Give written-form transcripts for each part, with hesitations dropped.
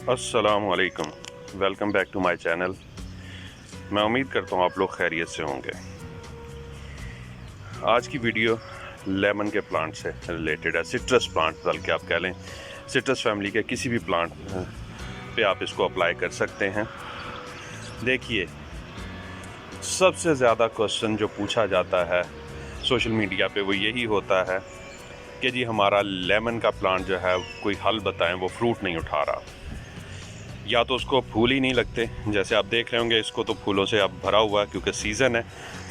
अस्सलामुअलैकुम, welcome back to my channel. मैं उम्मीद करता हूँ आप लोग खैरियत से होंगे। आज की वीडियो लेमन के प्लांट से रिलेटेड है, सिट्रस प्लांट बल्कि आप कह लें। सिट्रस फैमिली के किसी भी प्लांट पे आप इसको अप्लाई कर सकते हैं। देखिए, सबसे ज़्यादा क्वेश्चन जो पूछा जाता है सोशल मीडिया पे वो यही होता है कि जी हमारा लेमन का प्लांट जो है कोई हल बताएं, वो फ्रूट नहीं उठा रहा, या तो उसको फूल ही नहीं लगते। जैसे आप देख रहे होंगे, इसको तो फूलों से अब भरा हुआ है क्योंकि सीज़न है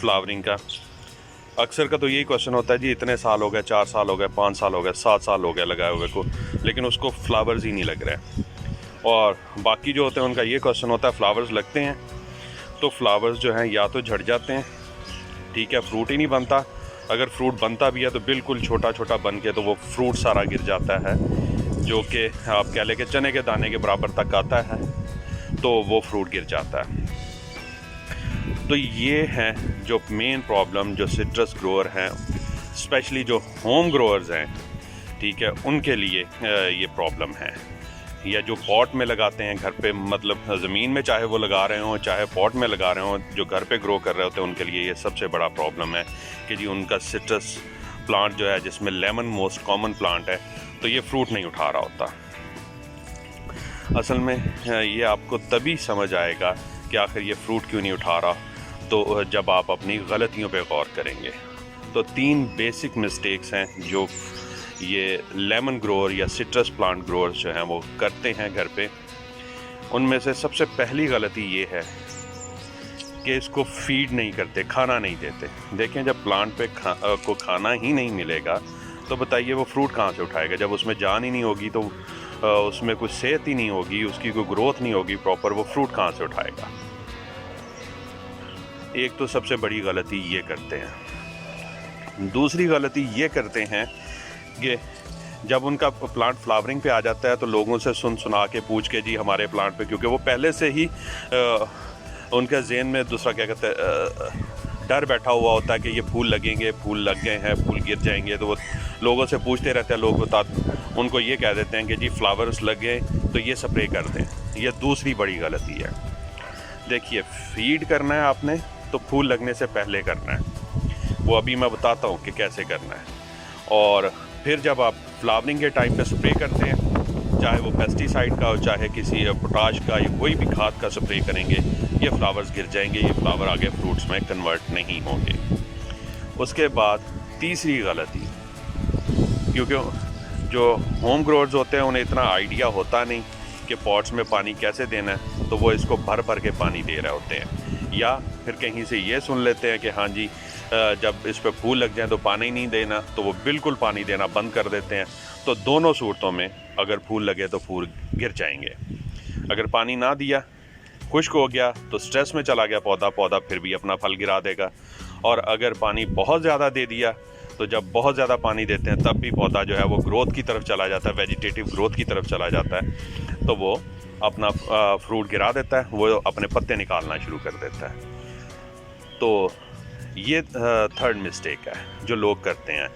फ्लावरिंग का। अक्सर का तो यही क्वेश्चन होता है जी इतने साल हो गए, 4 साल हो गए, 5 साल हो गए, 7 साल हो गए लगाए हुए को, लेकिन उसको फ्लावर्स ही नहीं लग रहे। और बाकी जो होते हैं उनका ये क्वेश्चन होता है फ्लावर्स लगते हैं तो फ्लावर्स जो हैं या तो झड़ जाते हैं, ठीक है, फ्रूट ही नहीं बनता। अगर फ्रूट बनता भी है तो बिल्कुल छोटा छोटा बन के तो वो फ्रूट सारा गिर जाता है, जो कि आप कह लें कि चने के दाने के बराबर तक आता है, तो वो फ्रूट गिर जाता है। तो ये है जो मेन प्रॉब्लम जो सिट्रस ग्रोअर हैं, स्पेशली जो होम ग्रोअर्स हैं, ठीक है, उनके लिए ये प्रॉब्लम है। या जो पॉट में लगाते हैं घर पे, मतलब ज़मीन में चाहे वो लगा रहे हों चाहे पॉट में लगा रहे हों, जो घर पे ग्रो कर रहे होते हैं उनके लिए ये सबसे बड़ा प्रॉब्लम है कि जी उनका सिट्रस प्लांट जो है, जिसमें लेमन मोस्ट कॉमन प्लांट है, तो ये फ्रूट नहीं उठा रहा होता। असल में ये आपको तभी समझ आएगा कि आखिर ये फ्रूट क्यों नहीं उठा रहा, तो जब आप अपनी गलतियों पे गौर करेंगे। तो 3 बेसिक मिस्टेक्स हैं जो ये लेमन ग्रोअर या सिट्रस प्लांट ग्रोअर्स जो हैं वो करते हैं घर पे। उनमें से सबसे पहली गलती ये है कि इसको फीड नहीं करते, खाना नहीं देते। देखें, जब प्लांट पे को खाना ही नहीं मिलेगा तो बताइए वो फ्रूट कहाँ से उठाएगा। जब उसमें जान ही नहीं होगी तो उसमें कुछ सेहत ही नहीं होगी, उसकी कोई ग्रोथ नहीं होगी प्रॉपर, वो फ्रूट कहाँ से उठाएगा। एक तो सबसे बड़ी गलती ये करते हैं। दूसरी गलती ये करते हैं कि जब उनका प्लांट फ्लावरिंग पे आ जाता है तो लोगों से सुना के पूछ के जी हमारे प्लांट पे, क्योंकि वो पहले से ही उनके ज़हन में दूसरा क्या कहते हैं, डर बैठा हुआ होता है कि ये फूल लगेंगे, फूल लग गए हैं, फूल गिर जाएंगे, तो वो लोगों से पूछते रहते हैं। लोग उनको ये कह देते हैं कि जी फ्लावर्स लग गए तो ये स्प्रे कर दें। ये दूसरी बड़ी गलती है। देखिए, फीड करना है आपने तो फूल लगने से पहले करना है, वो अभी मैं बताता हूँ कि कैसे करना है। और फिर जब आप फ्लावरिंग के टाइम पे स्प्रे करते हैं, चाहे वो पेस्टिसाइड का हो चाहे किसी पोटाश का या कोई भी खाद का स्प्रे करेंगे, ये फ्लावर्स गिर जाएंगे, ये फ्लावर आगे फ्रूट्स में कन्वर्ट नहीं होंगे। उसके बाद तीसरी गलती, क्योंकि जो होम ग्रोअर्स होते हैं उन्हें इतना आइडिया होता नहीं कि पॉट्स में पानी कैसे देना है, तो वो इसको भर भर के पानी दे रहे होते हैं। या फिर कहीं से ये सुन लेते हैं कि हाँ जी जब इस पर फूल लग जाए तो पानी नहीं देना, तो वो बिल्कुल पानी देना बंद कर देते हैं। तो दोनों सूरतों में अगर फूल लगे तो फूल गिर जाएंगे। अगर पानी ना दिया, खुश्क हो गया, तो स्ट्रेस में चला गया पौधा फिर भी अपना फल गिरा देगा। और अगर पानी बहुत ज़्यादा दे दिया, तो जब बहुत ज़्यादा पानी देते हैं तब भी पौधा जो है वो ग्रोथ की तरफ चला जाता है, वेजिटेटिव ग्रोथ की तरफ चला जाता है, तो वो अपना फ्रूट गिरा देता है, वो अपने पत्ते निकालना शुरू कर देता है। तो ये थर्ड मिस्टेक है जो लोग करते हैं।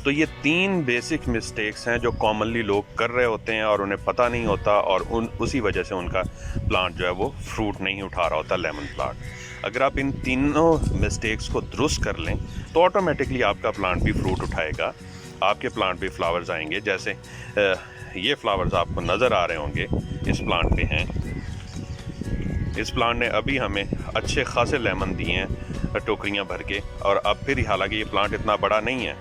तो ये 3 बेसिक मिस्टेक्स हैं जो कॉमनली लोग कर रहे होते हैं और उन्हें पता नहीं होता, और उसी वजह से उनका प्लांट जो है वो फ्रूट नहीं उठा रहा होता, लेमन प्लांट। अगर आप इन तीनों मिस्टेक्स को दुरुस्त कर लें तो ऑटोमेटिकली आपका प्लांट भी फ्रूट उठाएगा, आपके प्लांट भी फ्लावर्स आएंगे। जैसे ये फ्लावर्स आपको नज़र आ रहे होंगे, इस प्लांट पे हैं। इस प्लांट ने अभी हमें अच्छे खासे लेमन दिए हैं टोकरियां भर के, और अब फिर हालांकि ये प्लांट इतना बड़ा नहीं है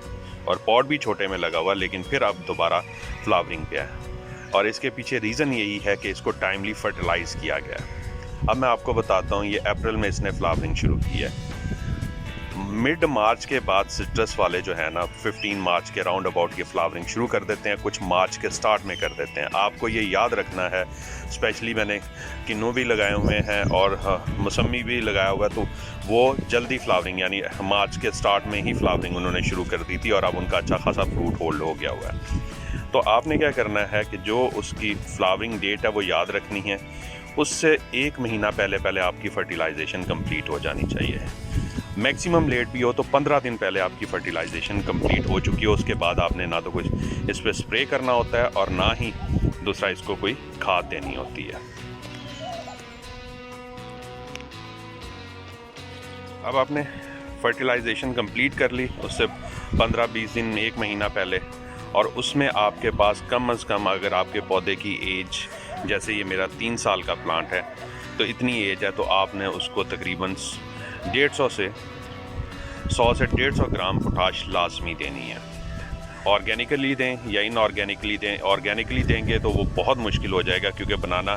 और पॉट भी छोटे में लगा हुआ, लेकिन फिर अब दोबारा फ्लावरिंग पे है। और इसके पीछे रीज़न यही है कि इसको टाइमली फर्टिलाइज़ किया गया है। अब मैं आपको बताता हूँ, ये अप्रैल में इसने फ्लावरिंग शुरू की है। मिड मार्च के बाद सिट्रस वाले जो है ना, 15 मार्च के राउंड अबाउट ये फ्लावरिंग शुरू कर देते हैं, कुछ मार्च के स्टार्ट में कर देते हैं। आपको ये याद रखना है, स्पेशली मैंने किन्नू भी लगाए हुए हैं और मौसमी भी लगाया हुआ है, तो वो जल्दी फ्लावरिंग यानी मार्च के स्टार्ट में ही फ्लावरिंग उन्होंने शुरू कर दी थी, और अब उनका अच्छा खासा फ्रूट होल्ड हो गया हुआ है। तो आपने क्या करना है कि जो उसकी फ्लावरिंग डेट है वो याद रखनी है, उससे 1 महीना पहले आपकी फर्टिलाइजेशन कंप्लीट हो जानी चाहिए। मैक्सिमम लेट भी हो तो 15 दिन पहले आपकी फर्टिलाइजेशन कंप्लीट हो चुकी हो, उसके बाद आपने ना तो कुछ इस पर स्प्रे करना होता है और ना ही दूसरा इसको कोई खाद देनी होती है। अब आपने फर्टिलाइजेशन कंप्लीट कर ली उससे 15-20 दिन 1 महीना पहले, और उसमें आपके पास कम से कम अगर आपके पौधे की एज, जैसे ये मेरा 3 साल का प्लांट है तो इतनी एज है, तो आपने उसको तकरीबन 100 से 150 ग्राम पोटाश लाजमी देनी है। ऑर्गेनिकली दें या इनऑर्गेनिकली दें। ऑर्गेनिकली देंगे तो वो बहुत मुश्किल हो जाएगा, क्योंकि बनाना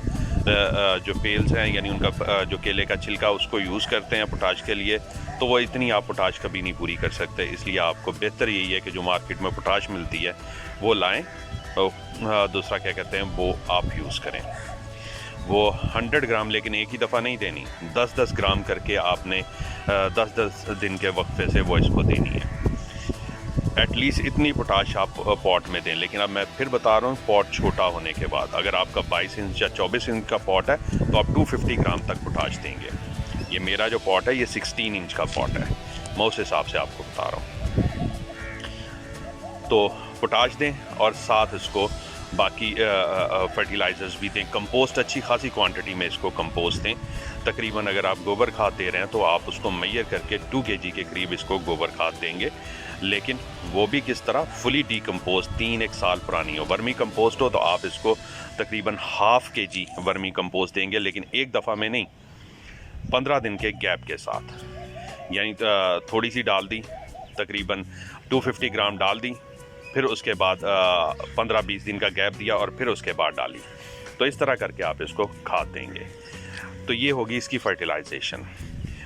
जो पेल्स हैं यानी उनका जो केले का छिलका उसको यूज़ करते हैं पोटाश के लिए, तो वो इतनी आप पोटाश कभी नहीं पूरी कर सकते। इसलिए आपको बेहतर यही है कि जो मार्केट में पोटाश मिलती है वो लाएं, तो दूसरा क्या कहते हैं वो आप यूज़ करें। वो 100 ग्राम लेकिन एक ही दफ़ा नहीं देनी, 10-10 ग्राम करके आपने 10-10 दिन के वक्फे से वो इसको देनी है। एटलीस्ट इतनी पोटाश आप पॉट में दें। लेकिन अब मैं फिर बता रहा हूँ, पॉट छोटा होने के बाद, अगर आपका 22 इंच या 24 इंच का पॉट है तो आप 250 ग्राम तक पोटाश देंगे। ये मेरा जो पॉट है ये 16 इंच का पॉट है, मैं उस हिसाब से आपको बता रहा हूँ। तो पोटाश दें और साथ इसको बाकी फर्टिलाइज़र्स भी दें। कंपोस्ट अच्छी खासी क्वांटिटी में इसको कंपोस्ट दें। तकरीबन अगर आप गोबर खाद दे रहे हैं तो आप उसको मैयर करके 2 kg के करीब इसको गोबर खाद देंगे। लेकिन वो भी किस तरह, फुली डीकम्पोज, 3-1 साल पुरानी हो। वर्मी कंपोस्ट हो तो आप इसको तकरीबन 1/2 kg वर्मी कंपोस्ट देंगे, लेकिन एक दफ़ा में नहीं, 15 दिन के गैप के साथ। यानी थोड़ी सी डाल दी, तकरीबन 250 ग्राम डाल दी, फिर उसके बाद 15-20 दिन का गैप दिया और फिर उसके बाद डाली। तो इस तरह करके आप इसको खाद देंगे। तो ये होगी इसकी फर्टिलाइजेशन।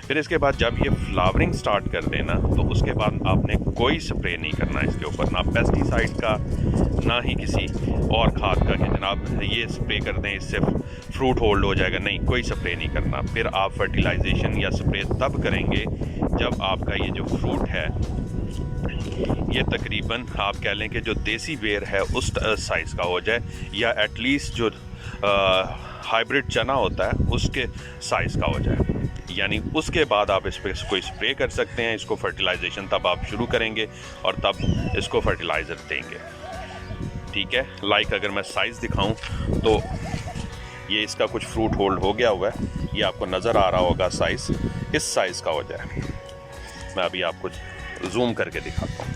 फिर इसके बाद जब ये फ्लावरिंग स्टार्ट कर देना तो उसके बाद आपने कोई स्प्रे नहीं करना इसके ऊपर, ना पेस्टिसाइड का ना ही किसी और खाद का कि जनाब ये स्प्रे कर दें इससे फ्रूट होल्ड हो जाएगा। नहीं, कोई स्प्रे नहीं करना। फिर आप फर्टिलाइजेशन या स्प्रे तब करेंगे जब आपका ये जो फ्रूट है ये तकरीबन आप कह लें कि जो देसी बेर है उस साइज़ का हो जाए, या एटलीस्ट जो हाइब्रिड चना होता है उसके साइज़ का हो जाए। यानी उसके बाद आप इस पर कोई स्प्रे कर सकते हैं। इसको फर्टिलाइजेशन तब आप शुरू करेंगे और तब इसको फर्टिलाइज़र देंगे। ठीक है, लाइक अगर मैं साइज़ दिखाऊं तो ये इसका कुछ फ्रूट होल्ड हो गया हुआ है, ये आपको नज़र आ रहा होगा। साइज़ इस साइज़ का हो जाए। मैं अभी आपको जूम करके दिखाता हूँ।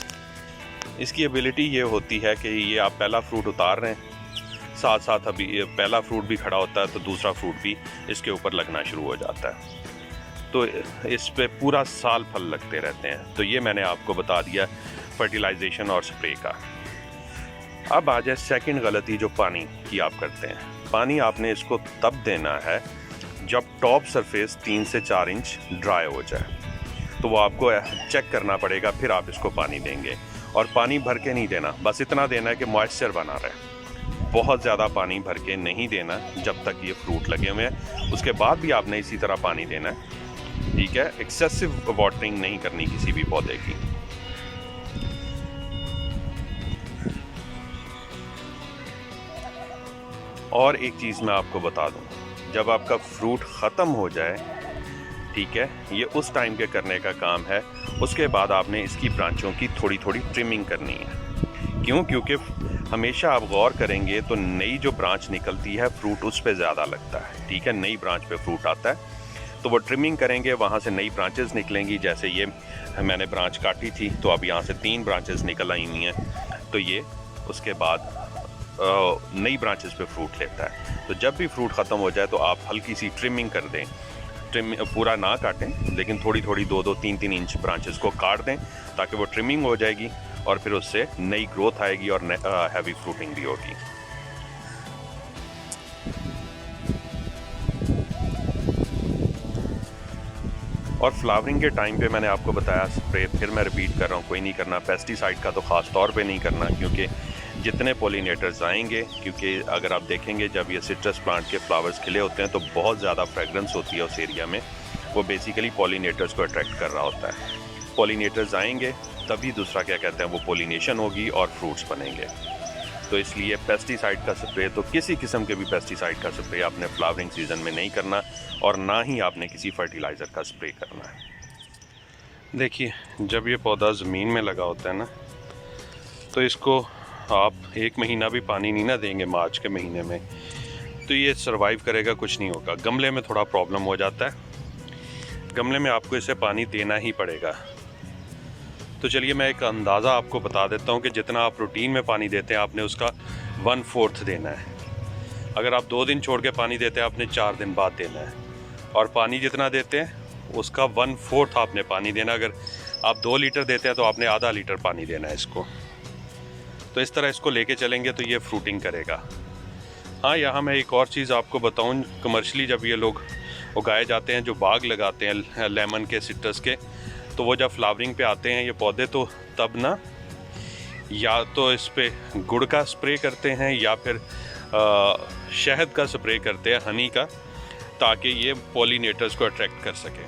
इसकी एबिलिटी ये होती है कि ये आप पहला फ्रूट उतार रहे हैं, साथ साथ अभी ये पहला फ्रूट भी खड़ा होता है तो दूसरा फ्रूट भी इसके ऊपर लगना शुरू हो जाता है। तो इस पे पूरा साल फल लगते रहते हैं। तो ये मैंने आपको बता दिया फर्टिलाइजेशन और स्प्रे का। अब आ जाए सेकंड गलती जो पानी की आप करते हैं। पानी आपने इसको तब देना है जब टॉप सरफेस 3 से 4 इंच ड्राई हो जाए, तो वो आपको चेक करना पड़ेगा, फिर आप इसको पानी देंगे। और पानी भर के नहीं देना, बस इतना देना है कि मॉइस्चर बना रहे। बहुत ज़्यादा पानी भर के नहीं देना जब तक ये फ्रूट लगे हुए हैं। उसके बाद भी आपने इसी तरह पानी देना है। ठीक है, एक्सेसिव वाटरिंग नहीं करनी किसी भी पौधे की। और एक चीज़ मैं आपको बता दूं, जब आपका फ्रूट ख़त्म हो जाए, ठीक है, ये उस टाइम के करने का काम है। उसके बाद आपने इसकी ब्रांचों की थोड़ी थोड़ी ट्रिमिंग करनी है। क्यों? क्योंकि हमेशा आप गौर करेंगे तो नई जो ब्रांच निकलती है फ्रूट उस पे ज़्यादा लगता है। ठीक है, नई ब्रांच पे फ्रूट आता है तो वो ट्रिमिंग करेंगे, वहाँ से नई ब्रांचेस निकलेंगी। जैसे ये मैंने ब्रांच काटी थी तो अब यहाँ से 3 ब्रांचेस निकल आई हुई हैं, तो ये उसके बाद नई ब्रांचेस पे फ्रूट लेता है। तो जब भी फ्रूट ख़त्म हो जाए तो आप हल्की सी ट्रिमिंग कर दें। पूरा ना काटें, लेकिन थोड़ी थोड़ी 2-2, 3-3 इंच ब्रांचेस को काट दें ताकि वो ट्रिमिंग हो जाएगी और फिर उससे नई ग्रोथ आएगी और हैवी फ्रूटिंग भी होगी। और फ्लावरिंग के टाइम पे मैंने आपको बताया स्प्रे, फिर मैं रिपीट कर रहा हूँ, कोई नहीं करना। पेस्टिसाइड का तो ख़ास तौर पे नहीं करना, क्योंकि जितने पोलिनेटर्स आएंगे, क्योंकि अगर आप देखेंगे जब ये सिट्रस प्लांट के फ्लावर्स खिले होते हैं तो बहुत ज़्यादा फ्रेगरेंस होती है उस एरिया में। वो बेसिकली पोलिनेटर्स को अट्रैक्ट कर रहा होता है। पोलिनेटर्स आएंगे तभी दूसरा क्या कहते हैं वो पोलिनेशन होगी और फ्रूट्स बनेंगे। तो इसलिए पेस्टिसाइड का स्प्रे, तो किसी किस्म के भी पेस्टिसाइड का स्प्रे आपने फ्लावरिंग सीज़न में नहीं करना, और ना ही आपने किसी फर्टिलाइज़र का स्प्रे करना है। देखिए, जब ये पौधा ज़मीन में लगा होता है ना, तो इसको आप 1 महीना भी पानी नहीं ना देंगे मार्च के महीने में तो ये सरवाइव करेगा, कुछ नहीं होगा। गमले में थोड़ा प्रॉब्लम हो जाता है, गमले में आपको इसे पानी देना ही पड़ेगा। तो चलिए मैं एक अंदाज़ा आपको बता देता हूँ कि जितना आप रूटीन में पानी देते हैं आपने उसका 1/4 देना है। अगर आप 2 दिन छोड़ के पानी देते हैं आपने 4 दिन बाद देना है, और पानी जितना देते हैं उसका 1/4 आपने पानी देना। अगर आप 2 लीटर देते हैं तो आपने आधा लीटर पानी देना है इसको। तो इस तरह इसको लेके चलेंगे तो ये फ्रूटिंग करेगा। हाँ, यहाँ मैं एक और चीज़ आपको बताऊँ, कमर्शली जब ये लोग उगाए जाते हैं, जो बाग लगाते हैं लेमन के, सिट्रस के, तो वो जब फ्लावरिंग पे आते हैं ये पौधे, तो तब ना या तो इस पे गुड़ का स्प्रे करते हैं या फिर शहद का स्प्रे करते हैं, हनी का, ताकि ये पॉलिनेटर्स को अट्रैक्ट कर सकें।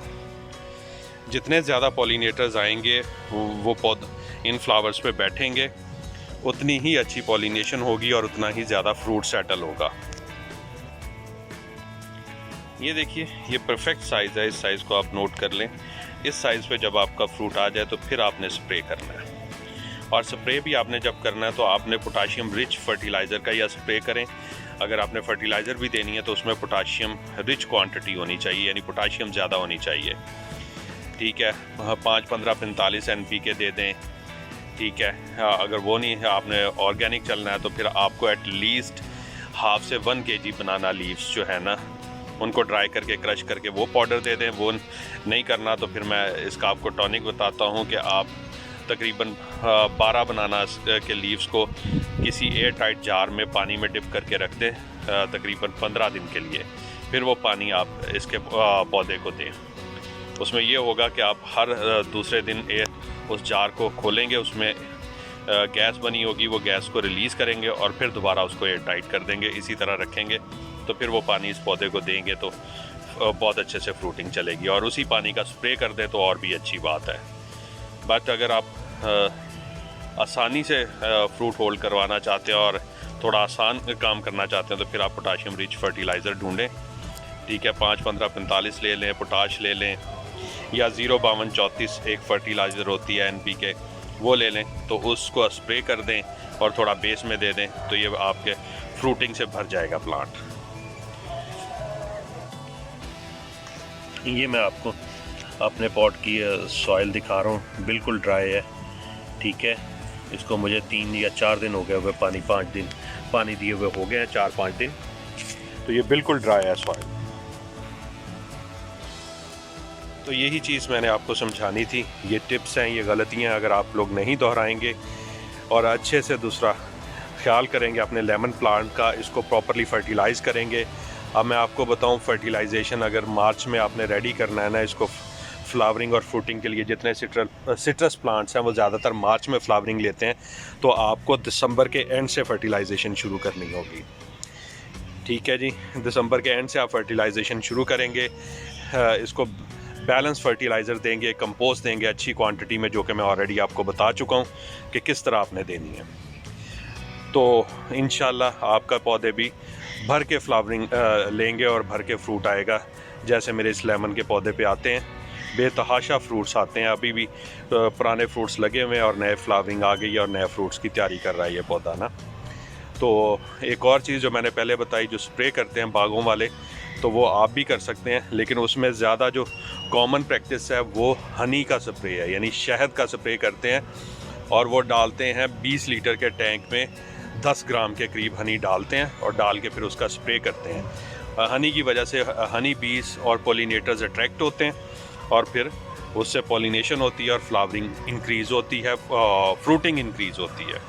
जितने ज़्यादा पॉलिनेटर्स आएंगे वो पौधे इन फ्लावर्स पे बैठेंगे, उतनी ही अच्छी पॉलिनेशन होगी और उतना ही ज़्यादा फ्रूट सेटल होगा। ये देखिए, ये परफेक्ट साइज़ है, इस साइज़ को आप नोट कर लें। इस साइज़ पे जब आपका फ्रूट आ जाए तो फिर आपने स्प्रे करना है, और स्प्रे भी आपने जब करना है तो आपने पोटाशियम रिच फर्टिलाइज़र का या स्प्रे करें। अगर आपने फर्टिलाइज़र भी देनी है तो उसमें पोटाशियम रिच क्वांटिटी होनी चाहिए, यानी पोटाशियम ज़्यादा होनी चाहिए। ठीक है, 5, 15, 45 NPK दे दें। ठीक है, अगर वो नहीं है, आपने ऑर्गेनिक चलना है, तो फिर आपको एटलीस्ट 1/2 से 1 kg बनाना लीव्स जो है ना, उनको ड्राई करके क्रश करके वो पाउडर दे दें। वो नहीं करना तो फिर मैं इसका आपको टॉनिक बताता हूँ कि आप तकरीबन 12 बनाना के लीव्स को किसी एयर टाइट जार में पानी में डिप करके रख दें तकरीबन 15 दिन के लिए। फिर वो पानी आप इसके पौधे को दें। उसमें ये होगा कि आप हर दूसरे दिन उस जार को खोलेंगे, उसमें गैस बनी होगी, वो गैस को रिलीज़ करेंगे और फिर दोबारा उसको एयर टाइट कर देंगे। इसी तरह रखेंगे तो फिर वो पानी इस पौधे को देंगे तो बहुत अच्छे से फ्रूटिंग चलेगी। और उसी पानी का स्प्रे कर दें तो और भी अच्छी बात है। बट अगर आप आसानी से फ्रूट होल्ड करवाना चाहते हैं और थोड़ा आसान काम करना चाहते हैं तो फिर आप पोटाशियम रिच फर्टिलाइज़र ढूंढें। ठीक है, 5, 15, 45 ले लें, पोटाश ले लें, या 05234 एक फर्टिलाइज़र होती है NPK, वो ले लें, तो उसको स्प्रे कर दें और थोड़ा बेस में दे दें तो ये आपके फ्रूटिंग से भर जाएगा प्लांट। ये मैं आपको अपने पॉट की सॉइल दिखा रहा हूँ, बिल्कुल ड्राई है। ठीक है, इसको मुझे 3 या 4 दिन हो गए हुए, 5 दिन पानी दिए हुए हो गए हैं, 4-5 दिन, तो ये बिल्कुल ड्राई है सॉइल। तो यही चीज़ मैंने आपको समझानी थी। ये टिप्स हैं, ये गलतियाँ अगर आप लोग नहीं दोहराएंगे और अच्छे से दूसरा ख्याल करेंगे अपने लेमन प्लांट का, इसको प्रॉपरली फर्टिलाइज़ करेंगे। अब मैं आपको बताऊं, फर्टिलाइजेशन अगर मार्च में आपने रेडी करना है ना इसको फ्लावरिंग और फ्रूटिंग के लिए, जितने सिट्रस प्लांट्स हैं वो ज़्यादातर मार्च में फ्लावरिंग लेते हैं, तो आपको दिसंबर के एंड से फर्टिलाइजेशन शुरू करनी होगी। ठीक है जी, दिसंबर के एंड से आप फर्टिलाइजेशन शुरू करेंगे। इसको बैलेंस फर्टिलाइज़र देंगे, कंपोस्ट देंगे अच्छी क्वांटिटी में, जो कि मैं ऑलरेडी आपको बता चुका हूँ कि किस तरह आपने देनी है। तो इंशाल्लाह आपका पौधे भी भर के फ्लावरिंग लेंगे और भर के फ्रूट आएगा, जैसे मेरे इस लेमन के पौधे पे आते हैं। बेतहाशा फ्रूट्स आते हैं, अभी भी पुराने फ्रूट्स लगे हुए हैं और नए फ्लावरिंग आ गई है और नए फ्रूट्स की तैयारी कर रहा है ये पौधा ना। तो एक और चीज़ जो मैंने पहले बताई, जो स्प्रे करते हैं बागों वाले, तो वो आप भी कर सकते हैं, लेकिन उसमें ज़्यादा जो कॉमन प्रैक्टिस है वो हनी का स्प्रे है, यानी शहद का स्प्रे करते हैं और वो डालते हैं 20 लीटर के टैंक में 10 ग्राम के करीब हनी डालते हैं और डाल के फिर उसका स्प्रे करते हैं। हनी की वजह से हनी बीज और पोलिनेटर्स अट्रैक्ट होते हैं और फिर उससे पोलिनेशन होती है और फ्लावरिंग इंक्रीज़ होती है, फ्रूटिंग इंक्रीज़ होती है।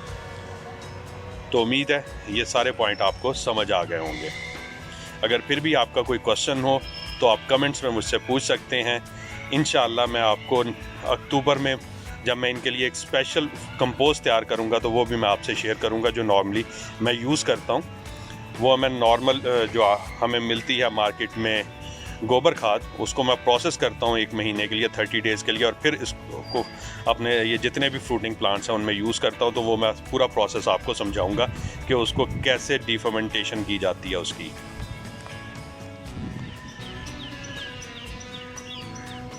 तो उम्मीद है ये सारे पॉइंट आपको समझ आ गए होंगे। अगर फिर भी आपका कोई क्वेश्चन हो तो आप कमेंट्स में मुझसे पूछ सकते हैं। इंशाअल्लाह मैं आपको अक्टूबर में जब मैं इनके लिए एक स्पेशल कंपोस्ट तैयार करूंगा तो वो भी मैं आपसे शेयर करूंगा, जो नॉर्मली मैं यूज़ करता हूं। वो मैं नॉर्मल जो हमें मिलती है मार्केट में गोबर खाद, उसको मैं प्रोसेस करता हूं 1 महीने के लिए, 30 डेज़ के लिए, और फिर इसको अपने ये जितने भी फ्रूटिंग प्लांट्स हैं उनमें यूज़ करता हूं। तो वो मैं पूरा प्रोसेस आपको समझाऊंगा कि उसको कैसे डिफर्मेंटेशन की जाती है उसकी।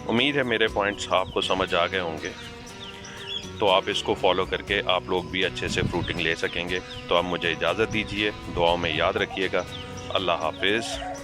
उम्मीद है मेरे पॉइंट्स आपको समझ आ गए होंगे। तो आप इसको फॉलो करके आप लोग भी अच्छे से फ्रूटिंग ले सकेंगे। तो अब मुझे इजाज़त दीजिए, दुआओं में याद रखिएगा। अल्लाह हाफिज़।